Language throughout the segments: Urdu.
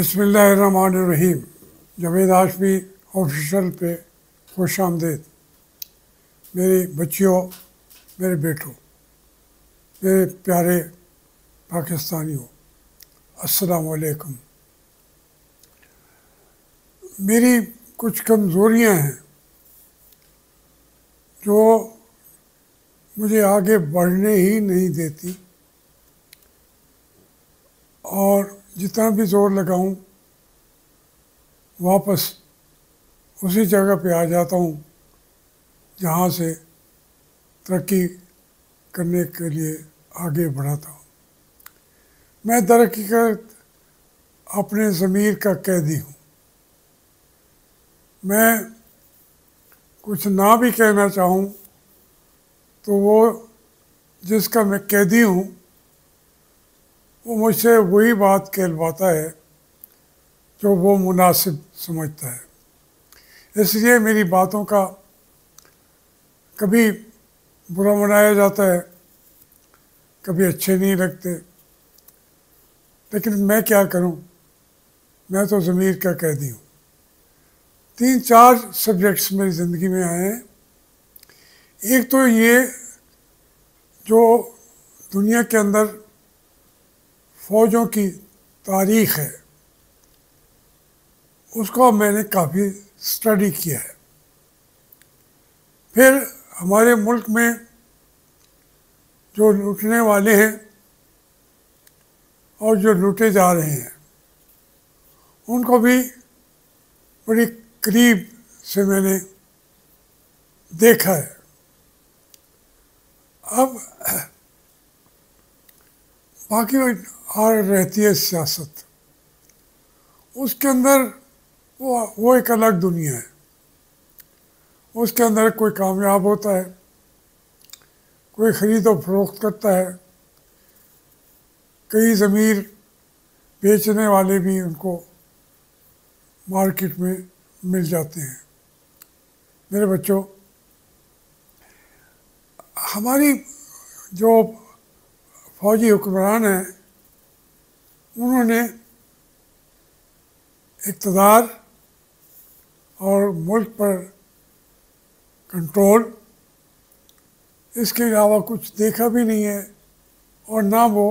بسم اللہ الرحمن الرحیم۔ جاوید ہاشمی آفیشل پہ خوش آمدید۔ میری بچیوں، میرے بیٹوں، میرے پیارے پاکستانیوں، السلام علیکم۔ میری کچھ کمزوریاں ہیں جو مجھے آگے بڑھنے ہی نہیں دیتی، اور جتنا بھی زور لگاؤں واپس اسی جگہ پہ آ جاتا ہوں جہاں سے ترقی کرنے کے لیے آگے بڑھاتا ہوں۔ میں در حقیقت اپنے ضمیر کا قیدی ہوں۔ میں کچھ نہ بھی کہنا چاہوں تو وہ جس کا میں قیدی ہوں وہ مجھ سے وہی بات کہلواتا ہے جو وہ مناسب سمجھتا ہے۔ اس لیے میری باتوں کا کبھی برا منایا جاتا ہے، کبھی اچھے نہیں لگتے، لیکن میں کیا کروں، میں تو ضمیر کا قیدی ہوں۔ 3-4 سبجیکٹس میری زندگی میں آئے ہیں۔ ایک تو یہ جو دنیا کے اندر فوجوں کی تاریخ ہے اس کو میں نے کافی اسٹڈی کیا ہے۔ پھر ہمارے ملک میں جو لوٹنے والے ہیں اور جو لوٹے جا رہے ہیں ان کو بھی بڑی قریب سے میں نے دیکھا ہے۔ اب باقی اور رہتی ہے سیاست، اس کے اندر وہ ایک الگ دنیا ہے۔ اس کے اندر کوئی کامیاب ہوتا ہے، کوئی خرید و فروخت کرتا ہے، کئی ضمیر بیچنے والے بھی ان کو مارکیٹ میں مل جاتے ہیں۔ میرے بچوں، ہماری جو فوجی حکمران ہیں انہوں نے اقتدار اور ملک پر کنٹرول اس کے علاوہ کچھ دیکھا بھی نہیں ہے، اور نہ وہ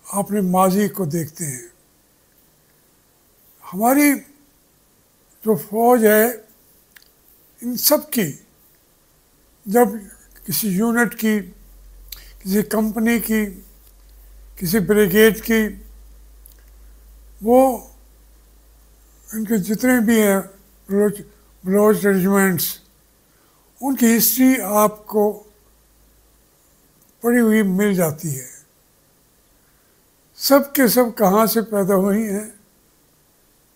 اپنے ماضی کو دیکھتے ہیں۔ ہماری جو فوج ہے ان سب کی جب کسی یونٹ کی، کسی کمپنی کی، کسی بریگیڈ کی، وہ ان کے جتنے بھی ہیں بلوچ ریجیمنٹس، ان کی ہسٹری آپ کو پڑھی ہوئی مل جاتی ہے۔ سب کے سب کہاں سے پیدا ہوئی ہیں،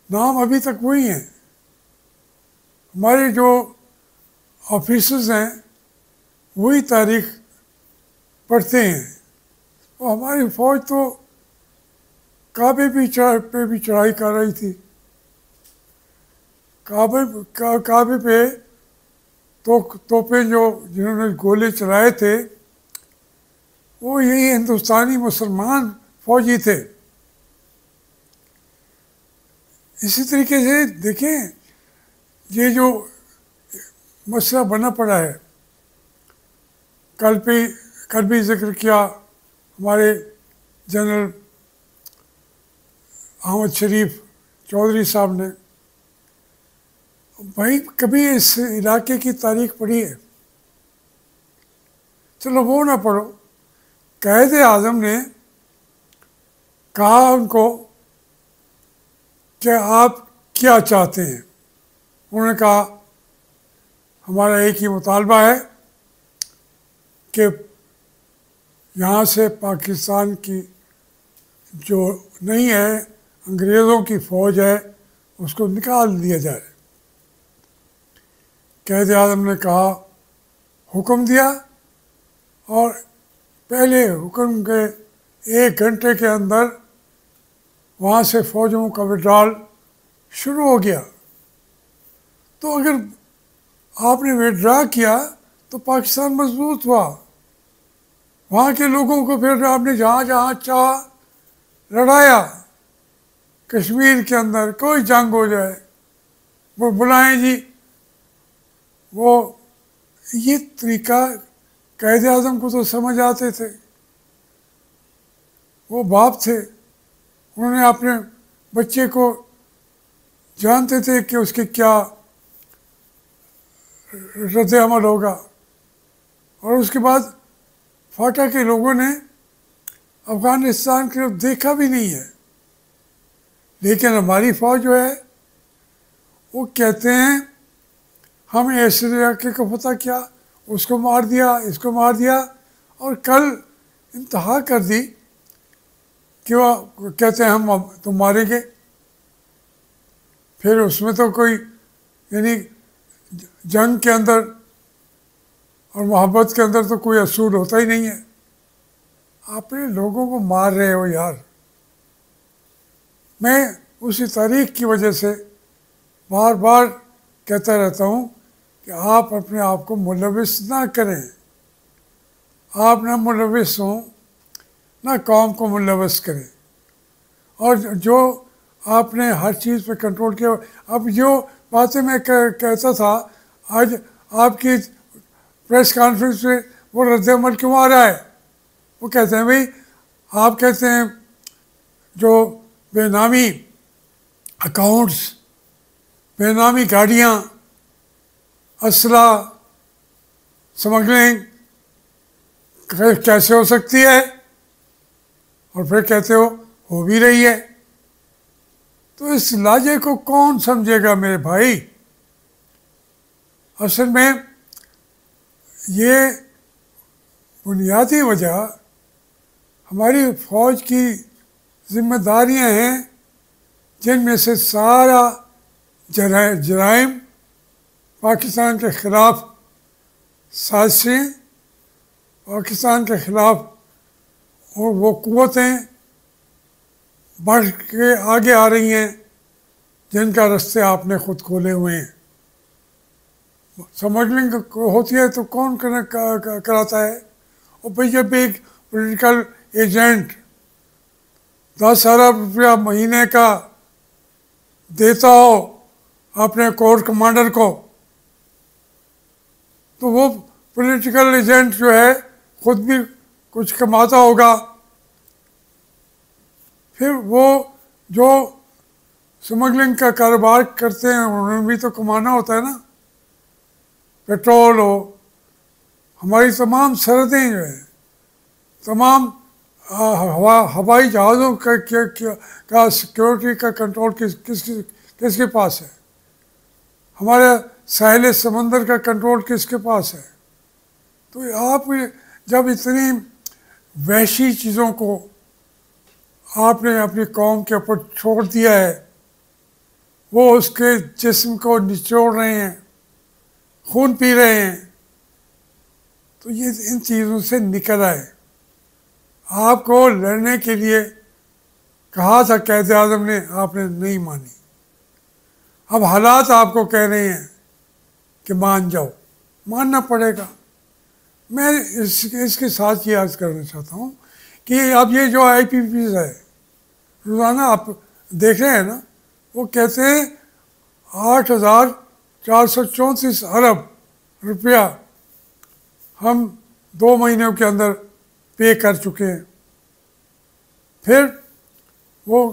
نام ابھی تک وہی ہیں۔ ہمارے جو آفیسرز ہیں وہی تاریخ پڑھتے ہیں۔ اور ہماری فوج تو کعبے پہ بھی چڑھائی کر رہی تھی۔ کعبے پہ توپیں جنہوں نے گولے چلائے تھے وہ یہی ہندوستانی مسلمان فوجی تھے۔ اسی طریقے سے دیکھیں، یہ جو مسئلہ بنا پڑا ہے، کل بھی ذکر کیا ہمارے جنرل احمد شریف چودھری صاحب نے۔ بھائی کبھی اس علاقے کی تاریخ پڑھی ہے؟ چلو وہ نہ پڑھو، قائد اعظم نے کہا ان کو کہ آپ کیا چاہتے ہیں؟ انہوں نے کہا ہمارا ایک ہی مطالبہ ہے کہ یہاں سے پاکستان کی جو نہیں ہے انگریزوں کی فوج ہے اس کو نکال دیا جائے۔ قائد اعظم نے کہا، حکم دیا، اور پہلے حکم کے 1 گھنٹے کے اندر وہاں سے فوجوں کا وڈرال شروع ہو گیا۔ تو اگر آپ نے وڈرا کیا تو پاکستان مضبوط ہوا۔ وہاں کے لوگوں کو پھر آپ نے جہاں جہاں چاہا لڑایا، کشمیر کے اندر کوئی جنگ ہو جائے وہ بلائیں جی. وہ یہ طریقہ قائد اعظم کو تو سمجھ آتے تھے. وہ باپ تھے, انہوں نے اپنے بچے کو جانتے تھے کہ اس کے کیا رد عمل ہوگا. اور اس کے بعد فاٹا کے لوگوں نے افغانستان کی طرف دیکھا بھی نہیں ہے. لیکن ہماری فوج جو ہے وہ کہتے ہیں ہم ایسے علاقے کو فتح کیا, اس کو مار دیا, اس کو مار دیا, اور کل انتہا کر دی کہ وہ کہتے ہیں ہم تم ماریں گے. پھر اس میں تو کوئی یعنی جنگ کے اندر اور محبت کے اندر تو کوئی اصول ہوتا ہی نہیں ہے. اپنے لوگوں کو مار رہے ہو یار. میں اسی تاریخ کی وجہ سے بار بار کہتا رہتا ہوں کہ آپ اپنے آپ کو ملوث نہ کریں. آپ نہ ملوث ہوں نہ قوم کو ملوث کریں. اور جو آپ نے ہر چیز پہ کنٹرول کیا. اب جو باتیں میں کہتا تھا آج آپ کی پریس کانفرنس میں وہ رد عمل کیوں آ رہا ہے؟ وہ کہتے ہیں بھئی آپ کہتے ہیں جو بے نامی اکاؤنٹس, بے نامی گاڑیاں, اسلحہ, سمگلنگ کیسے ہو سکتی ہے؟ اور پھر کہتے ہو بھی رہی ہے. تو اس لاجے کو کون سمجھے گا میرے بھائی؟ اصل میں یہ بنیادی وجہ ہماری فوج کی ذمہ داریاں ہیں جن میں سے سارا جرائم پاکستان کے خلاف سازشیں, پاکستان کے خلاف اور وہ قوتیں بڑھ کے آگے آ رہی ہیں جن کا رستے آپ نے خود کھولے ہوئے ہیں. سمگلنگ ہوتی ہے تو کون کراتا ہے؟ اور بھئی جب ایک پولیٹیکل ایجنٹ 10 ارب روپیہ مہینے کا دیتا ہو اپنے کور کمانڈر کو, تو وہ پولیٹیکل ایجنٹ جو ہے خود بھی کچھ کماتا ہوگا. پھر وہ جو سمگلنگ کا کاروبار کرتے ہیں انہوں نے بھی تو کمانا ہوتا ہے نا. پیٹرول ہو, ہماری تمام سرحدیں جو ہیں, تمام ہوائی جہازوں کا سیکیورٹی کا کنٹرول کس کے پاس ہے؟ ہمارے ساحل سمندر کا کنٹرول کس کے پاس ہے؟ تو آپ جب اتنی وحشی چیزوں کو آپ نے اپنی قوم کے اوپر چھوڑ دیا ہے, وہ اس کے جسم کو نچوڑ رہے ہیں, خون پی رہے ہیں, تو یہ ان چیزوں سے نکل آئے. آپ کو لڑنے کے لیے کہا تھا قائد اعظم نے, آپ نے نہیں مانی. اب حالات آپ کو کہہ رہے ہیں کہ مان جاؤ, ماننا پڑے گا. میں اس کے ساتھ یہ عرض کرنا چاہتا ہوں کہ اب یہ جو آئی پی پیز ہے روزانہ آپ دیکھ رہے ہیں نا, وہ کہتے ہیں 8,434 ارب روپیہ ہم 2 مہینوں کے اندر پے کر چکے ہیں. پھر وہ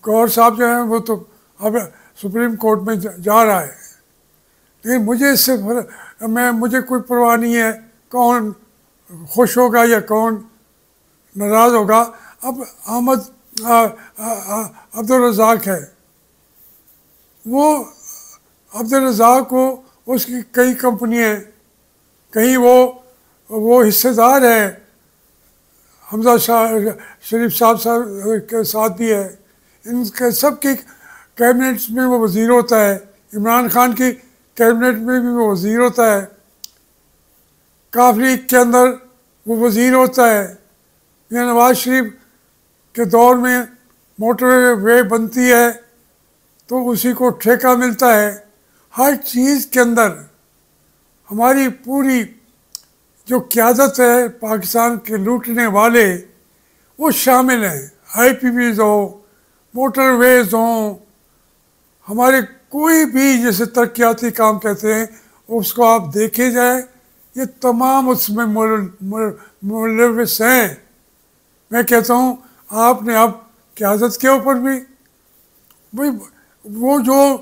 گور صاحب جو ہیں وہ تو اب سپریم کورٹ میں جا رہا ہے, لیکن مجھے اس سے مجھے کوئی پرواہ نہیں ہے کون خوش ہوگا یا کون ناراض ہوگا. اب عبدالرزاق ہے, وہ عبدالرزاق کو اس کی کئی کمپنیاں ہیں, کہیں وہ حصے دار ہے, حمزہ شریف صاحب کے ساتھ بھی ہے, ان کے سب کی کیبنٹس میں وہ وزیر ہوتا ہے, عمران خان کی کیبنٹ میں بھی وہ وزیر ہوتا ہے, کاف لیگ کے اندر وہ وزیر ہوتا ہے, یا نواز شریف کے دور میں موٹر وے بنتی ہے تو اسی کو ٹھیکہ ملتا ہے. ہر چیز کے اندر ہماری پوری جو قیادت ہے پاکستان کے لوٹنے والے وہ شامل ہیں. آئی پی پیز ہو, موٹر ویز ہوں، ہمارے کوئی بھی جیسے ترقیاتی کام کہتے ہیں اس کو آپ دیکھے جائیں، یہ تمام اس میں ملوث ہیں۔ میں کہتا ہوں آپ نے اب قیادت کے اوپر بھی بھائی وہ جو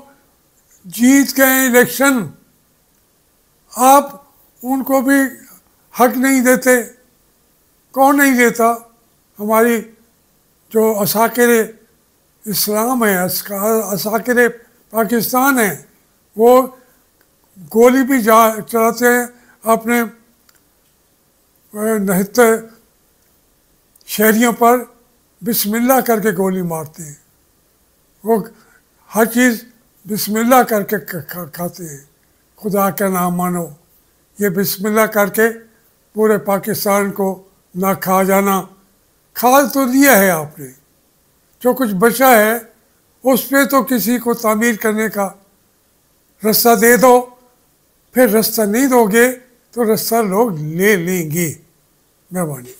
جیت گئے الیکشن، آپ ان کو بھی حق نہیں دیتے۔ کون نہیں دیتا؟ ہماری جو عساکر اسلام ہیں، عساکر پاکستان ہیں، وہ گولی بھی چلاتے ہیں اپنے نہتے شہریوں پر، بسم اللہ کر کے گولی مارتے ہیں۔ وہ ہر چیز بسم اللہ کر کے کھاتے ہیں، خدا کا نام مانو، یہ بسم اللہ کر کے پورے پاکستان کو نہ کھا جانا۔ کھا تو لیا ہے آپ نے، جو کچھ بچا ہے اس پہ تو کسی کو تعمیر کرنے کا رستہ دے دو، پھر رستہ نہیں دو گے تو رستہ لوگ لے لیں گے۔ مہربانی۔